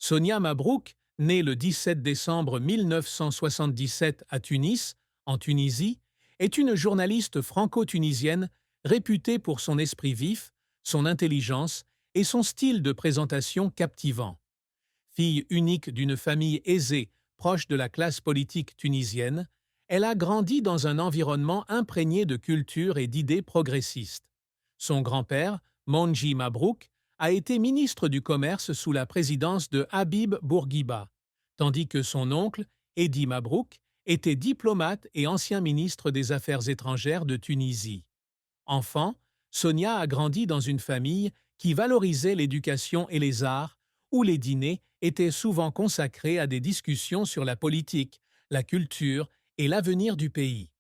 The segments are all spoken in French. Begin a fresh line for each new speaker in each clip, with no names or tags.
Sonia Mabrouk, née le 17 décembre 1977 à Tunis, en Tunisie, est une journaliste franco-tunisienne réputée pour son esprit vif, son intelligence et son style de présentation captivant. Fille unique d'une famille aisée, proche de la classe politique tunisienne, elle a grandi dans un environnement imprégné de culture et d'idées progressistes. Son grand-père, Monji Mabrouk, a été ministre du Commerce sous la présidence de Habib Bourguiba, tandis que son oncle, Edi Mabrouk, était diplomate et ancien ministre des Affaires étrangères de Tunisie. Enfant, Sonia a grandi dans une famille qui valorisait l'éducation et les arts, où les dîners étaient souvent consacrés à des discussions sur la politique, la culture et l'avenir du pays.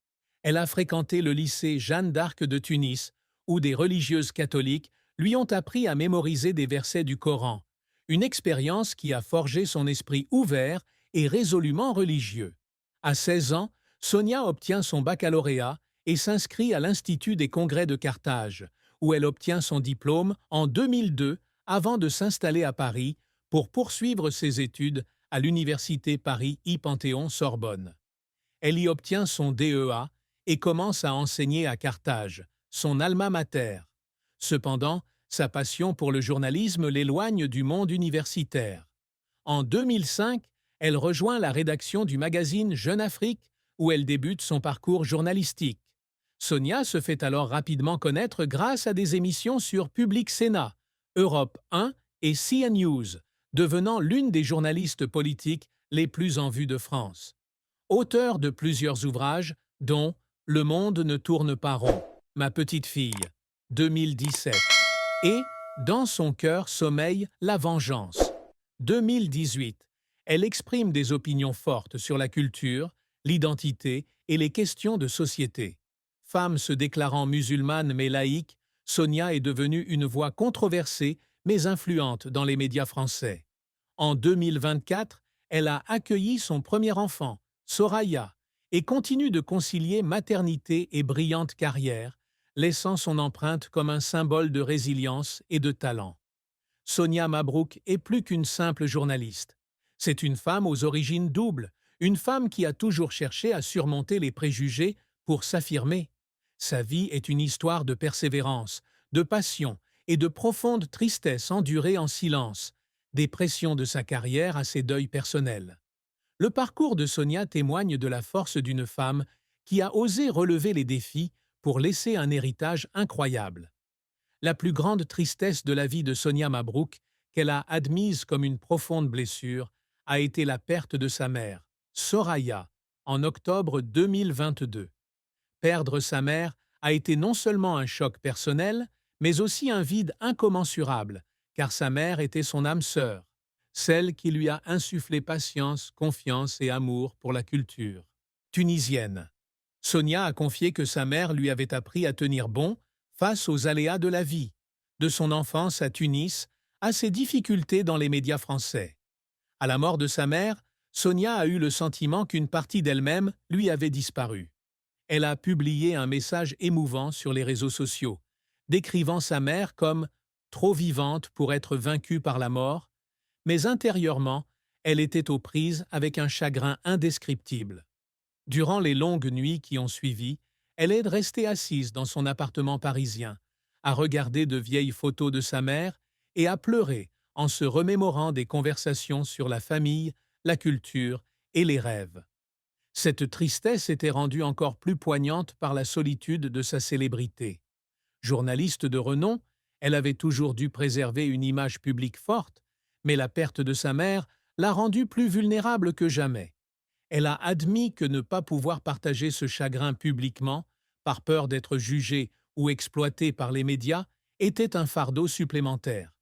Elle a fréquenté le lycée Jeanne d'Arc de Tunis, où des religieuses catholiques lui ont appris à mémoriser des versets du Coran, une expérience qui a forgé son esprit ouvert et résolument religieux. À 16 ans, Sonia obtient son baccalauréat et s'inscrit à l'Institut des congrès de Carthage, où elle obtient son diplôme en 2002 avant de s'installer à Paris pour poursuivre ses études à l'Université Paris-I-Panthéon-Sorbonne. Elle y obtient son DEA et commence à enseigner à Carthage, son alma mater. Cependant, sa passion pour le journalisme l'éloigne du monde universitaire. En 2005, elle rejoint la rédaction du magazine Jeune Afrique, où elle débute son parcours journalistique. Sonia se fait alors rapidement connaître grâce à des émissions sur Public Sénat, Europe 1 et CNews, devenant l'une des journalistes politiques les plus en vue de France. Auteure de plusieurs ouvrages, dont Le monde ne tourne pas rond, Ma petite fille, 2017, et Dans son cœur sommeille la vengeance, 2018. Elle exprime des opinions fortes sur la culture, l'identité et les questions de société. Femme se déclarant musulmane mais laïque, Sonia est devenue une voix controversée mais influente dans les médias français. En 2024, elle a accueilli son premier enfant, Soraya, et continue de concilier maternité et brillante carrière, laissant son empreinte comme un symbole de résilience et de talent. Sonia Mabrouk est plus qu'une simple journaliste. C'est une femme aux origines doubles, une femme qui a toujours cherché à surmonter les préjugés pour s'affirmer. Sa vie est une histoire de persévérance, de passion et de profonde tristesse endurée en silence, des pressions de sa carrière à ses deuils personnels. Le parcours de Sonia témoigne de la force d'une femme qui a osé relever les défis pour laisser un héritage incroyable. La plus grande tristesse de la vie de Sonia Mabrouk, qu'elle a admise comme une profonde blessure, a été la perte de sa mère, Soraya, en octobre 2022. Perdre sa mère a été non seulement un choc personnel, mais aussi un vide incommensurable, car sa mère était son âme sœur, celle qui lui a insufflé patience, confiance et amour pour la culture. Tunisienne. Sonia a confié que sa mère lui avait appris à tenir bon face aux aléas de la vie, de son enfance à Tunis à ses difficultés dans les médias français. À la mort de sa mère, Sonia a eu le sentiment qu'une partie d'elle-même lui avait disparu. Elle a publié un message émouvant sur les réseaux sociaux, décrivant sa mère comme « trop vivante pour être vaincue par la mort », mais intérieurement, elle était aux prises avec un chagrin indescriptible. Durant les longues nuits qui ont suivi, elle est restée assise dans son appartement parisien, à regarder de vieilles photos de sa mère et à pleurer en se remémorant des conversations sur la famille, la culture et les rêves. Cette tristesse était rendue encore plus poignante par la solitude de sa célébrité. Journaliste de renom, elle avait toujours dû préserver une image publique forte, mais la perte de sa mère l'a rendue plus vulnérable que jamais. Elle a admis que ne pas pouvoir partager ce chagrin publiquement, par peur d'être jugée ou exploitée par les médias, était un fardeau supplémentaire.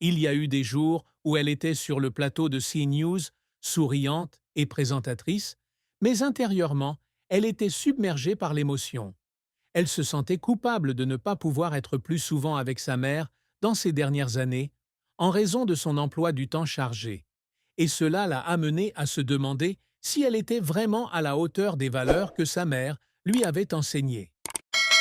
Il y a eu des jours où elle était sur le plateau de CNews, souriante et présentatrice, mais intérieurement, elle était submergée par l'émotion. Elle se sentait coupable de ne pas pouvoir être plus souvent avec sa mère dans ces dernières années, en raison de son emploi du temps chargé. Et cela l'a amenée à se demander si elle était vraiment à la hauteur des valeurs que sa mère lui avait enseignées.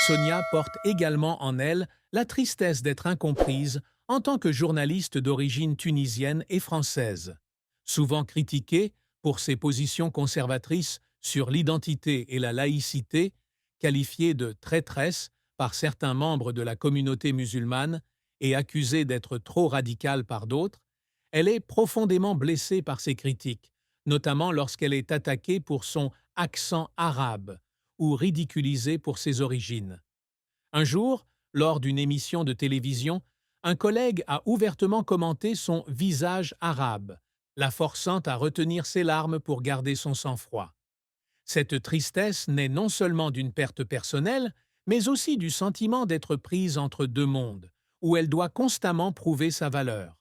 Sonia porte également en elle la tristesse d'être incomprise en tant que journaliste d'origine tunisienne et française. Souvent critiquée pour ses positions conservatrices sur l'identité et la laïcité, qualifiée de traîtresse par certains membres de la communauté musulmane et accusée d'être trop radicale par d'autres, elle est profondément blessée par ces critiques, notamment lorsqu'elle est attaquée pour son accent arabe ou ridiculisée pour ses origines. Un jour, lors d'une émission de télévision, un collègue a ouvertement commenté son visage arabe, la forçant à retenir ses larmes pour garder son sang-froid. Cette tristesse naît non seulement d'une perte personnelle, mais aussi du sentiment d'être prise entre deux mondes, où elle doit constamment prouver sa valeur.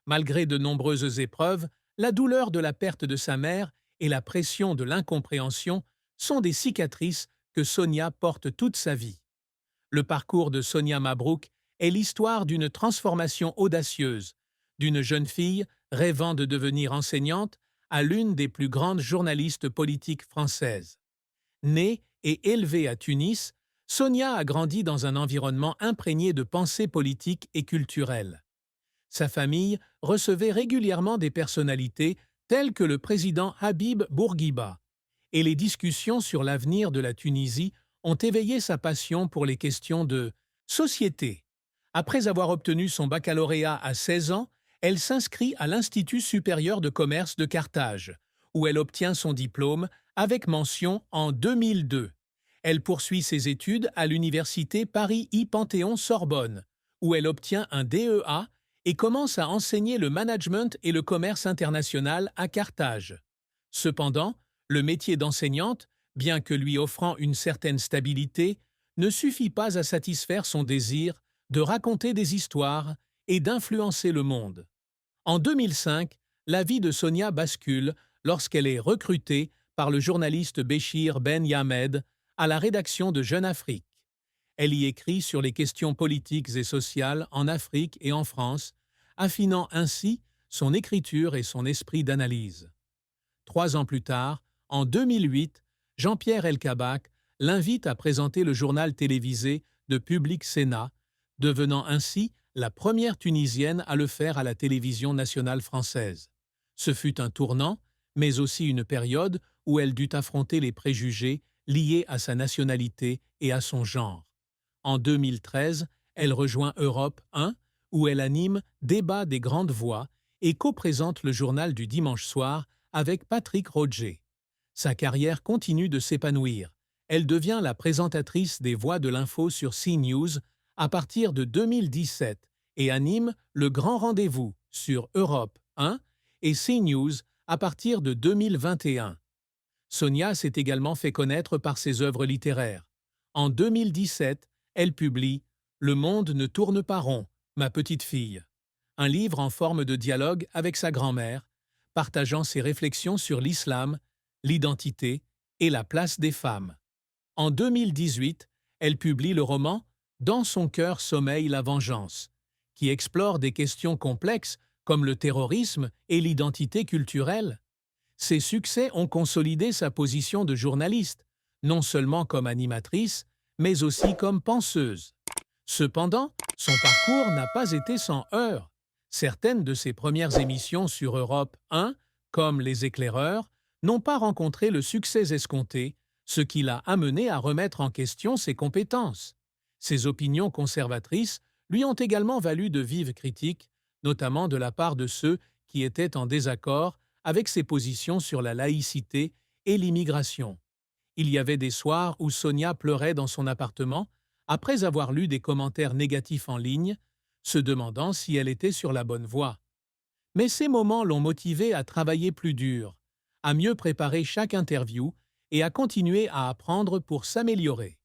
Malgré de nombreuses épreuves, la douleur de la perte de sa mère et la pression de l'incompréhension sont des cicatrices que Sonia porte toute sa vie. Le parcours de Sonia Mabrouk est l'histoire d'une transformation audacieuse, d'une jeune fille rêvant de devenir enseignante à l'une des plus grandes journalistes politiques françaises. Née et élevée à Tunis, Sonia a grandi dans un environnement imprégné de pensées politiques et culturelles. Sa famille recevait régulièrement des personnalités telles que le président Habib Bourguiba, et les discussions sur l'avenir de la Tunisie ont éveillé sa passion pour les questions de société. Après avoir obtenu son baccalauréat à 16 ans, elle s'inscrit à l'Institut supérieur de commerce de Carthage, où elle obtient son diplôme avec mention en 2002. Elle poursuit ses études à l'université Paris-I-Panthéon-Sorbonne, où elle obtient un DEA et commence à enseigner le management et le commerce international à Carthage. Cependant, le métier d'enseignante, bien que lui offrant une certaine stabilité, ne suffit pas à satisfaire son désir de raconter des histoires et d'influencer le monde. En 2005, la vie de Sonia bascule lorsqu'elle est recrutée par le journaliste Béchir Ben Yamed à la rédaction de Jeune Afrique. Elle y écrit sur les questions politiques et sociales en Afrique et en France, affinant ainsi son écriture et son esprit d'analyse. 3 ans plus tard, en 2008, Jean-Pierre Elkabbach l'invite à présenter le journal télévisé de Public Sénat, devenant ainsi la première Tunisienne à le faire à la télévision nationale française. Ce fut un tournant, mais aussi une période où elle dut affronter les préjugés liés à sa nationalité et à son genre. En 2013, elle rejoint Europe 1, où elle anime Débat des grandes voix et co-présente le journal du dimanche soir avec Patrick Roger. Sa carrière continue de s'épanouir. Elle devient la présentatrice des Voix de l'info sur CNews à partir de 2017 et anime Le Grand Rendez-vous sur Europe 1 et CNews à partir de 2021. Sonia s'est également fait connaître par ses œuvres littéraires. En 2017, elle publie Le monde ne tourne pas rond, ma petite fille, un livre en forme de dialogue avec sa grand-mère, partageant ses réflexions sur l'islam, l'identité et la place des femmes. En 2018, elle publie le roman Dans son cœur sommeille la vengeance, qui explore des questions complexes comme le terrorisme et l'identité culturelle. Ses succès ont consolidé sa position de journaliste, non seulement comme animatrice, mais aussi comme penseuse. Cependant, son parcours n'a pas été sans heurts. Certaines de ses premières émissions sur Europe 1, comme Les Éclaireurs, n'ont pas rencontré le succès escompté, ce qui l'a amené à remettre en question ses compétences. Ses opinions conservatrices lui ont également valu de vives critiques, notamment de la part de ceux qui étaient en désaccord avec ses positions sur la laïcité et l'immigration. Il y avait des soirs où Sonia pleurait dans son appartement après avoir lu des commentaires négatifs en ligne, se demandant si elle était sur la bonne voie. Mais ces moments l'ont motivée à travailler plus dur, à mieux préparer chaque interview et à continuer à apprendre pour s'améliorer.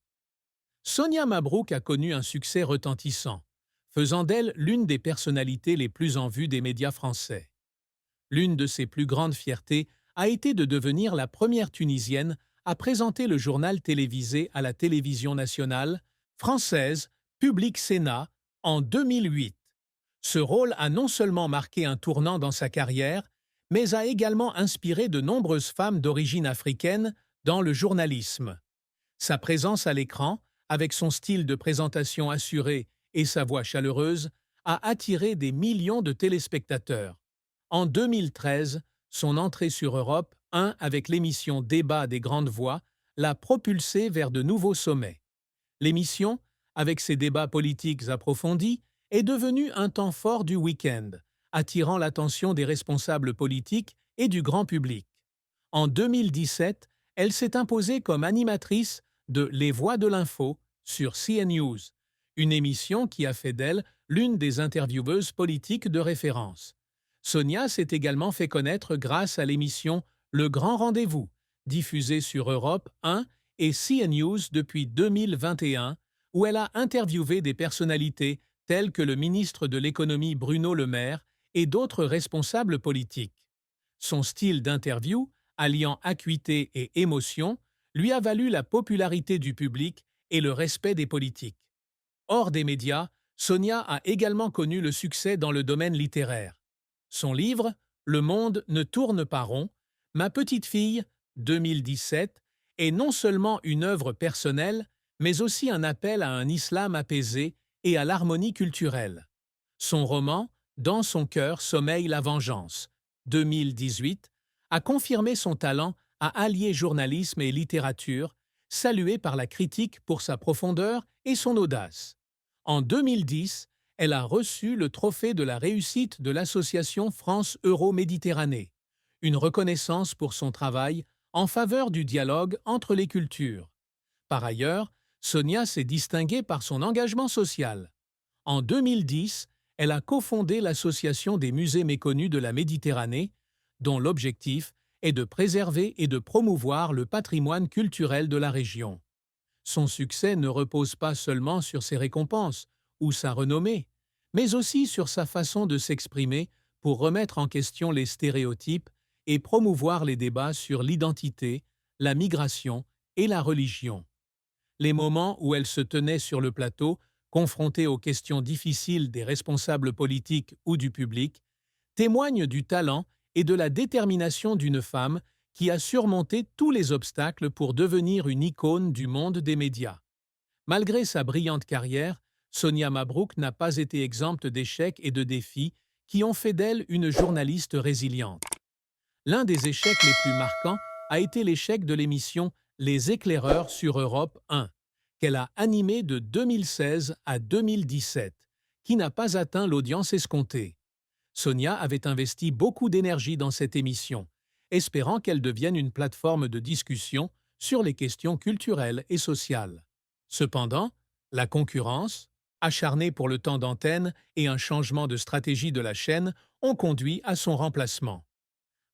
Sonia Mabrouk a connu un succès retentissant, faisant d'elle l'une des personnalités les plus en vue des médias français. L'une de ses plus grandes fiertés a été de devenir la première Tunisienne à présenter le journal télévisé à la télévision nationale française Public Sénat en 2008. Ce rôle a non seulement marqué un tournant dans sa carrière, mais a également inspiré de nombreuses femmes d'origine africaine dans le journalisme. Sa présence à l'écran, avec son style de présentation assuré et sa voix chaleureuse, a attiré des millions de téléspectateurs. En 2013, son entrée sur Europe 1 avec l'émission Débat des grandes voix l'a propulsée vers de nouveaux sommets. L'émission, avec ses débats politiques approfondis, est devenue un temps fort du week-end, attirant l'attention des responsables politiques et du grand public. En 2017, elle s'est imposée comme animatrice de Les Voix de l'info sur CNews, une émission qui a fait d'elle l'une des intervieweuses politiques de référence. Sonia s'est également fait connaître grâce à l'émission Le Grand Rendez-vous, diffusée sur Europe 1 et CNews depuis 2021, où elle a interviewé des personnalités telles que le ministre de l'économie Bruno Le Maire et d'autres responsables politiques. Son style d'interview, alliant acuité et émotion, lui a valu la popularité du public et le respect des politiques. Hors des médias, Sonia a également connu le succès dans le domaine littéraire. Son livre « Le monde ne tourne pas rond », Ma petite fille, 2017, est non seulement une œuvre personnelle, mais aussi un appel à un islam apaisé et à l'harmonie culturelle. Son roman « Dans son cœur sommeille la vengeance », 2018, a confirmé son talent à allier journalisme et littérature, salué par la critique pour sa profondeur et son audace. En 2010, elle a reçu le trophée de la réussite de l'association France Euro-Méditerranée, une reconnaissance pour son travail en faveur du dialogue entre les cultures. Par ailleurs, Sonia s'est distinguée par son engagement social. En 2010, elle a cofondé l'Association des musées méconnus de la Méditerranée, dont l'objectif est de préserver et de promouvoir le patrimoine culturel de la région. Son succès ne repose pas seulement sur ses récompenses ou sa renommée, mais aussi sur sa façon de s'exprimer pour remettre en question les stéréotypes et promouvoir les débats sur l'identité, la migration et la religion. Les moments où elle se tenait sur le plateau, confrontée aux questions difficiles des responsables politiques ou du public, témoignent du talent et de la détermination d'une femme qui a surmonté tous les obstacles pour devenir une icône du monde des médias. Malgré sa brillante carrière, Sonia Mabrouk n'a pas été exempte d'échecs et de défis qui ont fait d'elle une journaliste résiliente. L'un des échecs les plus marquants a été l'échec de l'émission Les Éclaireurs sur Europe 1, qu'elle a animée de 2016 à 2017, qui n'a pas atteint l'audience escomptée. Sonia avait investi beaucoup d'énergie dans cette émission, espérant qu'elle devienne une plateforme de discussion sur les questions culturelles et sociales. Cependant, la concurrence, acharnée pour le temps d'antenne et un changement de stratégie de la chaîne ont conduit à son remplacement.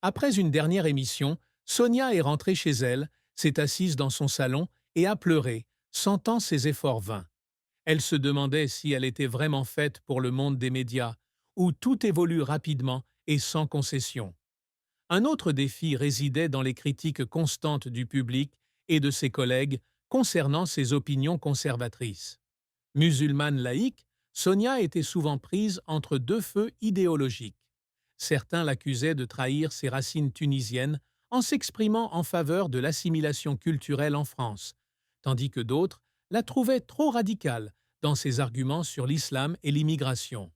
Après une dernière émission, Sonia est rentrée chez elle, s'est assise dans son salon et a pleuré, sentant ses efforts vains. Elle se demandait si elle était vraiment faite pour le monde des médias, où tout évolue rapidement et sans concession. Un autre défi résidait dans les critiques constantes du public et de ses collègues concernant ses opinions conservatrices. Musulmane laïque, Sonia était souvent prise entre deux feux idéologiques. Certains l'accusaient de trahir ses racines tunisiennes en s'exprimant en faveur de l'assimilation culturelle en France, tandis que d'autres la trouvaient trop radicale dans ses arguments sur l'islam et l'immigration.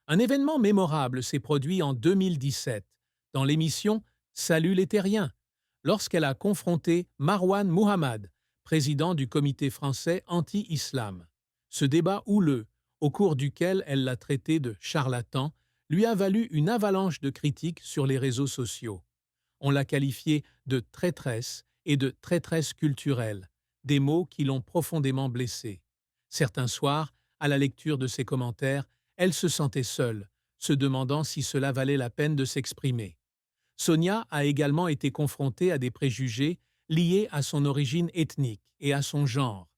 Un événement mémorable s'est produit en 2017, dans l'émission Salut les Terriens, lorsqu'elle a confronté Marwan Mohammad, président du comité français anti-islam. Ce débat houleux, au cours duquel elle l'a traité de charlatan, lui a valu une avalanche de critiques sur les réseaux sociaux. On l'a qualifiée de traîtresse et de traîtresse culturelle, des mots qui l'ont profondément blessée. Certains soirs, à la lecture de ses commentaires, elle se sentait seule, se demandant si cela valait la peine de s'exprimer. Sonia a également été confrontée à des préjugés liés à son origine ethnique et à son genre.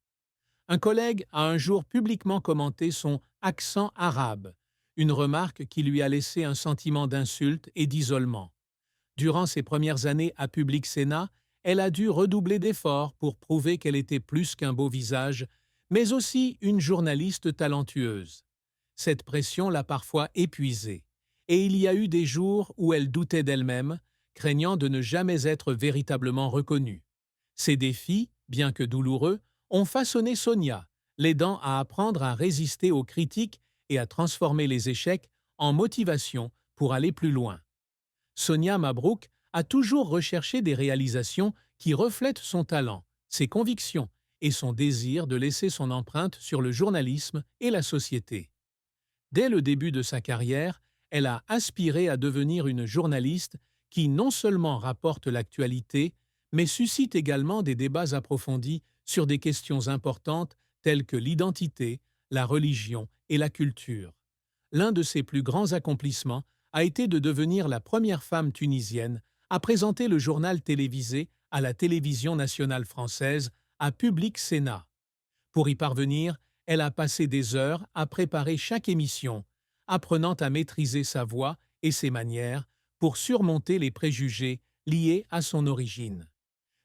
Un collègue a un jour publiquement commenté son « accent arabe », une remarque qui lui a laissé un sentiment d'insulte et d'isolement. Durant ses premières années à Public Sénat, elle a dû redoubler d'efforts pour prouver qu'elle était plus qu'un beau visage, mais aussi une journaliste talentueuse. Cette pression l'a parfois épuisée, et il y a eu des jours où elle doutait d'elle-même, craignant de ne jamais être véritablement reconnue. Ces défis, bien que douloureux, ont façonné Sonia, l'aidant à apprendre à résister aux critiques et à transformer les échecs en motivation pour aller plus loin. Sonia Mabrouk a toujours recherché des réalisations qui reflètent son talent, ses convictions et son désir de laisser son empreinte sur le journalisme et la société. Dès le début de sa carrière, elle a aspiré à devenir une journaliste qui non seulement rapporte l'actualité, mais suscite également des débats approfondis sur des questions importantes telles que l'identité, la religion et la culture. L'un de ses plus grands accomplissements a été de devenir la première femme tunisienne à présenter le journal télévisé à la télévision nationale française, à Public Sénat. Pour y parvenir, elle a passé des heures à préparer chaque émission, apprenant à maîtriser sa voix et ses manières pour surmonter les préjugés liés à son origine.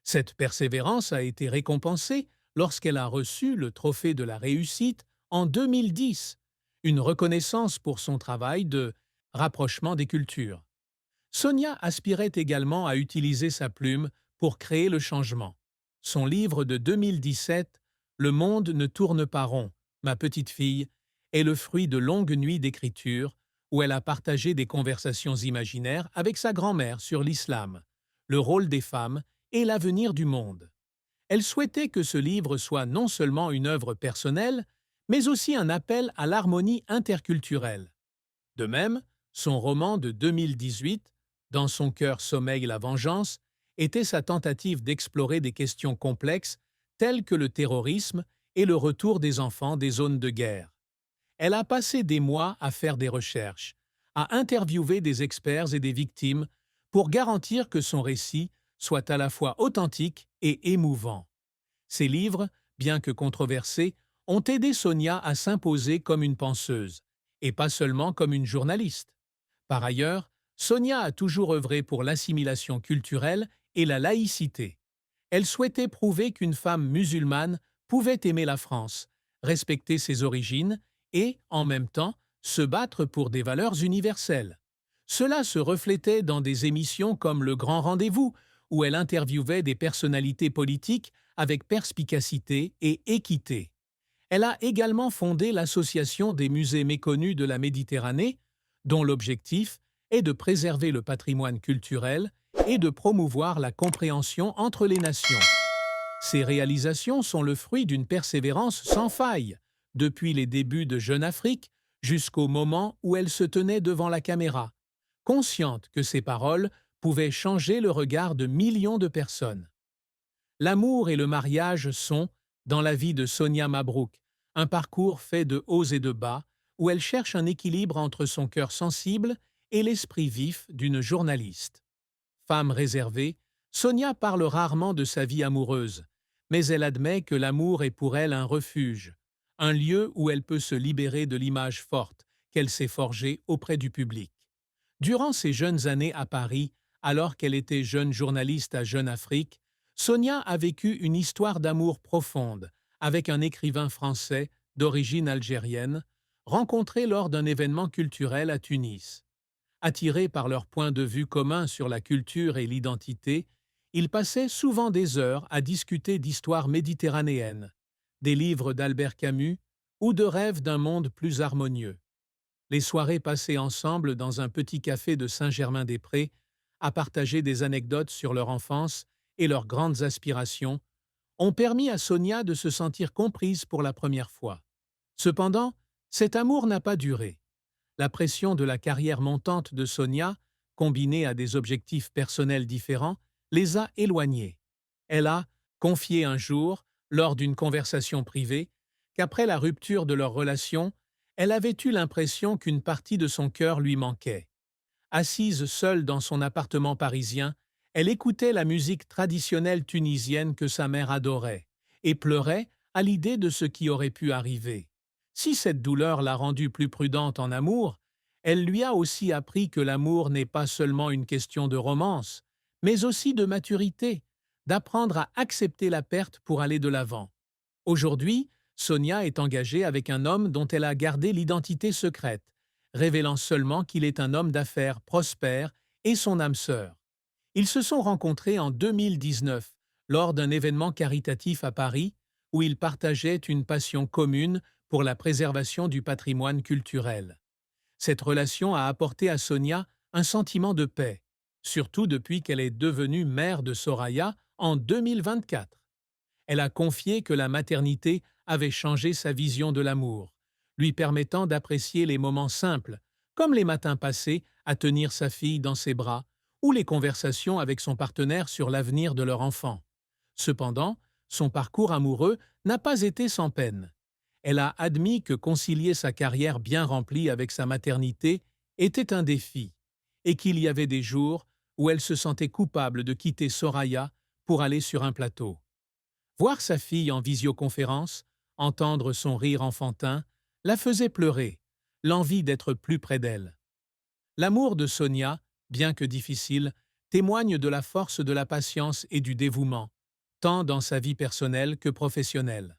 Cette persévérance a été récompensée lorsqu'elle a reçu le Trophée de la réussite en 2010, une reconnaissance pour son travail de rapprochement des cultures. Sonia aspirait également à utiliser sa plume pour créer le changement. Son livre de 2017, Le monde ne tourne pas rond, ma petite fille, est le fruit de longues nuits d'écriture où elle a partagé des conversations imaginaires avec sa grand-mère sur l'islam, le rôle des femmes et l'avenir du monde. Elle souhaitait que ce livre soit non seulement une œuvre personnelle, mais aussi un appel à l'harmonie interculturelle. De même, son roman de 2018, Dans son cœur sommeille la vengeance, était sa tentative d'explorer des questions complexes telles que le terrorisme et le retour des enfants des zones de guerre. Elle a passé des mois à faire des recherches, à interviewer des experts et des victimes pour garantir que son récit soit à la fois authentique et émouvant. Ces livres, bien que controversés, ont aidé Sonia à s'imposer comme une penseuse, et pas seulement comme une journaliste. Par ailleurs, Sonia a toujours œuvré pour l'assimilation culturelle et la laïcité. Elle souhaitait prouver qu'une femme musulmane pouvait aimer la France, respecter ses origines et, en même temps, se battre pour des valeurs universelles. Cela se reflétait dans des émissions comme Le Grand Rendez-vous, où elle interviewait des personnalités politiques avec perspicacité et équité. Elle a également fondé l'Association des musées méconnus de la Méditerranée, dont l'objectif est de préserver le patrimoine culturel et de promouvoir la compréhension entre les nations. Ces réalisations sont le fruit d'une persévérance sans faille, depuis les débuts de Jeune Afrique jusqu'au moment où elle se tenait devant la caméra, consciente que ses paroles pouvaient changer le regard de millions de personnes. L'amour et le mariage sont, dans la vie de Sonia Mabrouk, un parcours fait de hauts et de bas, où elle cherche un équilibre entre son cœur sensible et l'esprit vif d'une journaliste. Femme réservée, Sonia parle rarement de sa vie amoureuse, mais elle admet que l'amour est pour elle un refuge, un lieu où elle peut se libérer de l'image forte qu'elle s'est forgée auprès du public. Durant ses jeunes années à Paris, alors qu'elle était jeune journaliste à Jeune Afrique, Sonia a vécu une histoire d'amour profonde avec un écrivain français d'origine algérienne, rencontré lors d'un événement culturel à Tunis. Attirés par leur point de vue commun sur la culture et l'identité, ils passaient souvent des heures à discuter d'histoires méditerranéennes, des livres d'Albert Camus ou de rêves d'un monde plus harmonieux. Les soirées passées ensemble dans un petit café de Saint-Germain-des-Prés, à partager des anecdotes sur leur enfance et leurs grandes aspirations, ont permis à Sonia de se sentir comprise pour la première fois. Cependant, cet amour n'a pas duré. La pression de la carrière montante de Sonia, combinée à des objectifs personnels différents, les a éloignés. Elle a confié un jour, lors d'une conversation privée, qu'après la rupture de leur relation, elle avait eu l'impression qu'une partie de son cœur lui manquait. Assise seule dans son appartement parisien, elle écoutait la musique traditionnelle tunisienne que sa mère adorait et pleurait à l'idée de ce qui aurait pu arriver. Si cette douleur l'a rendue plus prudente en amour, elle lui a aussi appris que l'amour n'est pas seulement une question de romance, mais aussi de maturité, d'apprendre à accepter la perte pour aller de l'avant. Aujourd'hui, Sonia est engagée avec un homme dont elle a gardé l'identité secrète, révélant seulement qu'il est un homme d'affaires prospère et son âme sœur. Ils se sont rencontrés en 2019, lors d'un événement caritatif à Paris, où ils partageaient une passion commune pour la préservation du patrimoine culturel. Cette relation a apporté à Sonia un sentiment de paix, surtout depuis qu'elle est devenue mère de Soraya en 2024. Elle a confié que la maternité avait changé sa vision de l'amour, lui permettant d'apprécier les moments simples, comme les matins passés à tenir sa fille dans ses bras ou les conversations avec son partenaire sur l'avenir de leur enfant. Cependant, son parcours amoureux n'a pas été sans peine. Elle a admis que concilier sa carrière bien remplie avec sa maternité était un défi, et qu'il y avait des jours où elle se sentait coupable de quitter Soraya pour aller sur un plateau. Voir sa fille en visioconférence, entendre son rire enfantin, la faisait pleurer, l'envie d'être plus près d'elle. L'amour de Sonia, bien que difficile, témoigne de la force de la patience et du dévouement, tant dans sa vie personnelle que professionnelle.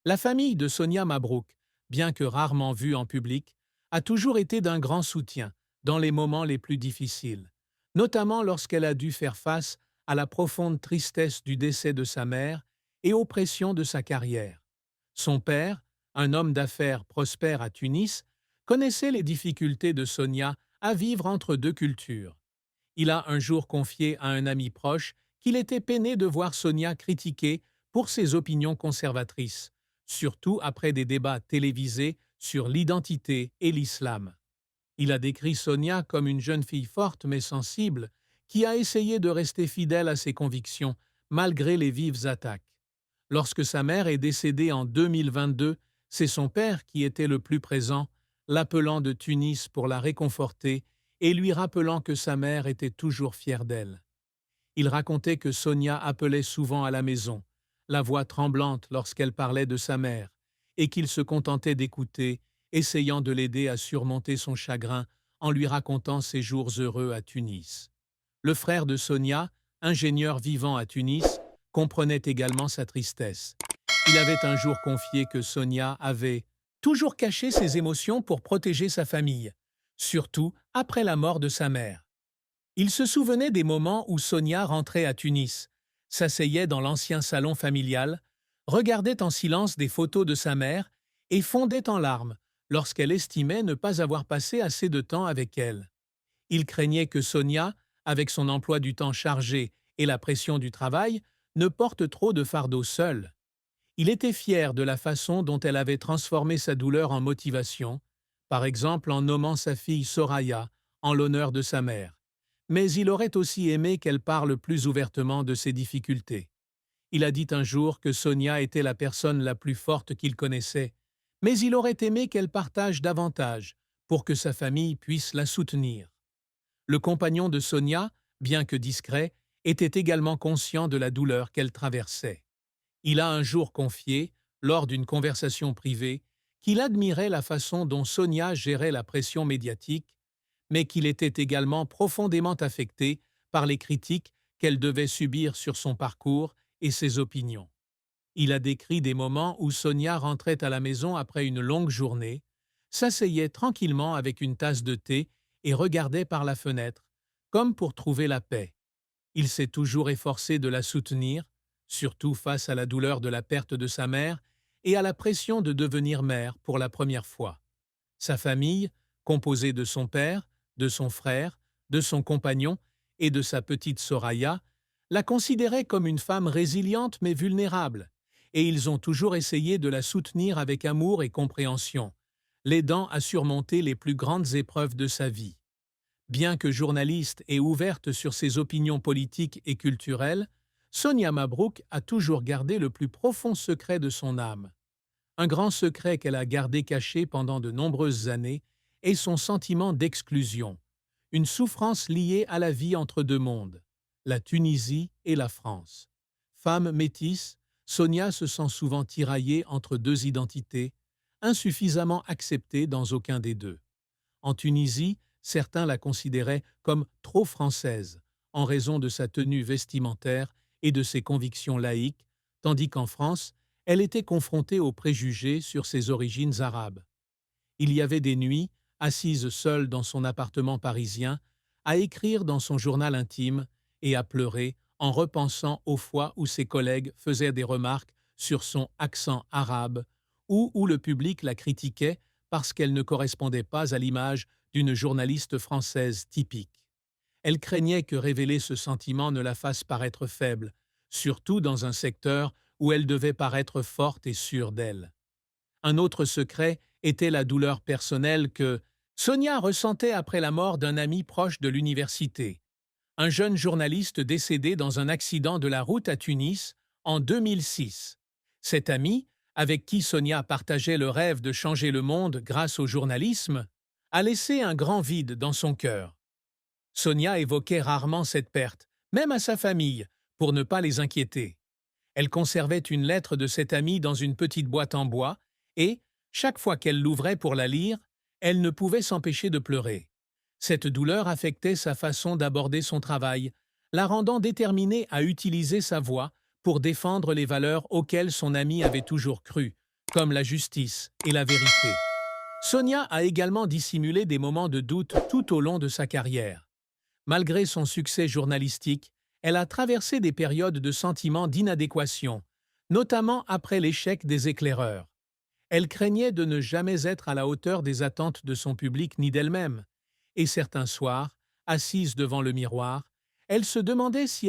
La famille de Sonia Mabrouk, bien que rarement vue en public, a toujours été d'un grand soutien dans les moments les plus difficiles, notamment lorsqu'elle a dû faire face à la profonde tristesse du décès de sa mère et aux pressions de sa carrière. Son père, un homme d'affaires prospère à Tunis, connaissait les difficultés de Sonia à vivre entre deux cultures. Il a un jour confié à un ami proche qu'il était peiné de voir Sonia critiquée pour ses opinions conservatrices, surtout après des débats télévisés sur l'identité et l'islam. Il a décrit Sonia comme une jeune fille forte mais sensible, qui a essayé de rester fidèle à ses convictions, malgré les vives attaques. Lorsque sa mère est décédée en 2022, c'est son père qui était le plus présent, l'appelant de Tunis pour la réconforter et lui rappelant que sa mère était toujours fière d'elle. Il racontait que Sonia appelait souvent à la maison, la voix tremblante lorsqu'elle parlait de sa mère, et qu'il se contentait d'écouter, essayant de l'aider à surmonter son chagrin en lui racontant ses jours heureux à Tunis. Le frère de Sonia, ingénieur vivant à Tunis, comprenait également sa tristesse. Il avait un jour confié que Sonia avait toujours caché ses émotions pour protéger sa famille, surtout après la mort de sa mère. Il se souvenait des moments où Sonia rentrait à Tunis, s'asseyait dans l'ancien salon familial, regardait en silence des photos de sa mère et fondait en larmes lorsqu'elle estimait ne pas avoir passé assez de temps avec elle. Il craignait que Sonia, avec son emploi du temps chargé et la pression du travail, ne porte trop de fardeau seule. Il était fier de la façon dont elle avait transformé sa douleur en motivation, par exemple en nommant sa fille Soraya en l'honneur de sa mère. Mais il aurait aussi aimé qu'elle parle plus ouvertement de ses difficultés. Il a dit un jour que Sonia était la personne la plus forte qu'il connaissait, mais il aurait aimé qu'elle partage davantage pour que sa famille puisse la soutenir. Le compagnon de Sonia, bien que discret, était également conscient de la douleur qu'elle traversait. Il a un jour confié, lors d'une conversation privée, qu'il admirait la façon dont Sonia gérait la pression médiatique, mais qu'il était également profondément affecté par les critiques qu'elle devait subir sur son parcours et ses opinions. Il a décrit des moments où Sonia rentrait à la maison après une longue journée, s'asseyait tranquillement avec une tasse de thé et regardait par la fenêtre, comme pour trouver la paix. Il s'est toujours efforcé de la soutenir, surtout face à la douleur de la perte de sa mère et à la pression de devenir mère pour la première fois. Sa famille, composée de son père, de son frère, de son compagnon et de sa petite Soraya, la considérait comme une femme résiliente mais vulnérable, et ils ont toujours essayé de la soutenir avec amour et compréhension, l'aidant à surmonter les plus grandes épreuves de sa vie. Bien que journaliste et ouverte sur ses opinions politiques et culturelles, Sonia Mabrouk a toujours gardé le plus profond secret de son âme. Un grand secret qu'elle a gardé caché pendant de nombreuses années est son sentiment d'exclusion, une souffrance liée à la vie entre deux mondes, la Tunisie et la France. Femme métisse, Sonia se sent souvent tiraillée entre deux identités, insuffisamment acceptée dans aucun des deux. En Tunisie, certains la considéraient comme trop française, en raison de sa tenue vestimentaire et de ses convictions laïques, tandis qu'en France, elle était confrontée aux préjugés sur ses origines arabes. Il y avait des nuits, assise seule dans son appartement parisien, à écrire dans son journal intime et à pleurer en repensant aux fois où ses collègues faisaient des remarques sur son accent arabe ou où le public la critiquait parce qu'elle ne correspondait pas à l'image d'une journaliste française typique. Elle craignait que révéler ce sentiment ne la fasse paraître faible, surtout dans un secteur où elle devait paraître forte et sûre d'elle. Un autre secret était la douleur personnelle que Sonia ressentait après la mort d'un ami proche de l'université, un jeune journaliste décédé dans un accident de la route à Tunis en 2006. Cet ami, avec qui Sonia partageait le rêve de changer le monde grâce au journalisme, a laissé un grand vide dans son cœur. Sonia évoquait rarement cette perte, même à sa famille, pour ne pas les inquiéter. Elle conservait une lettre de cet ami dans une petite boîte en bois et, chaque fois qu'elle l'ouvrait pour la lire, elle ne pouvait s'empêcher de pleurer. Cette douleur affectait sa façon d'aborder son travail, la rendant déterminée à utiliser sa voix pour défendre les valeurs auxquelles son ami avait toujours cru, comme la justice et la vérité. Sonia a également dissimulé des moments de doute tout au long de sa carrière. Malgré son succès journalistique, elle a traversé des périodes de sentiments d'inadéquation, notamment après l'échec des éclaireurs. Elle craignait de ne jamais être à la hauteur des attentes de son public ni d'elle-même, et certains soirs, assise devant le miroir, elle se demandait si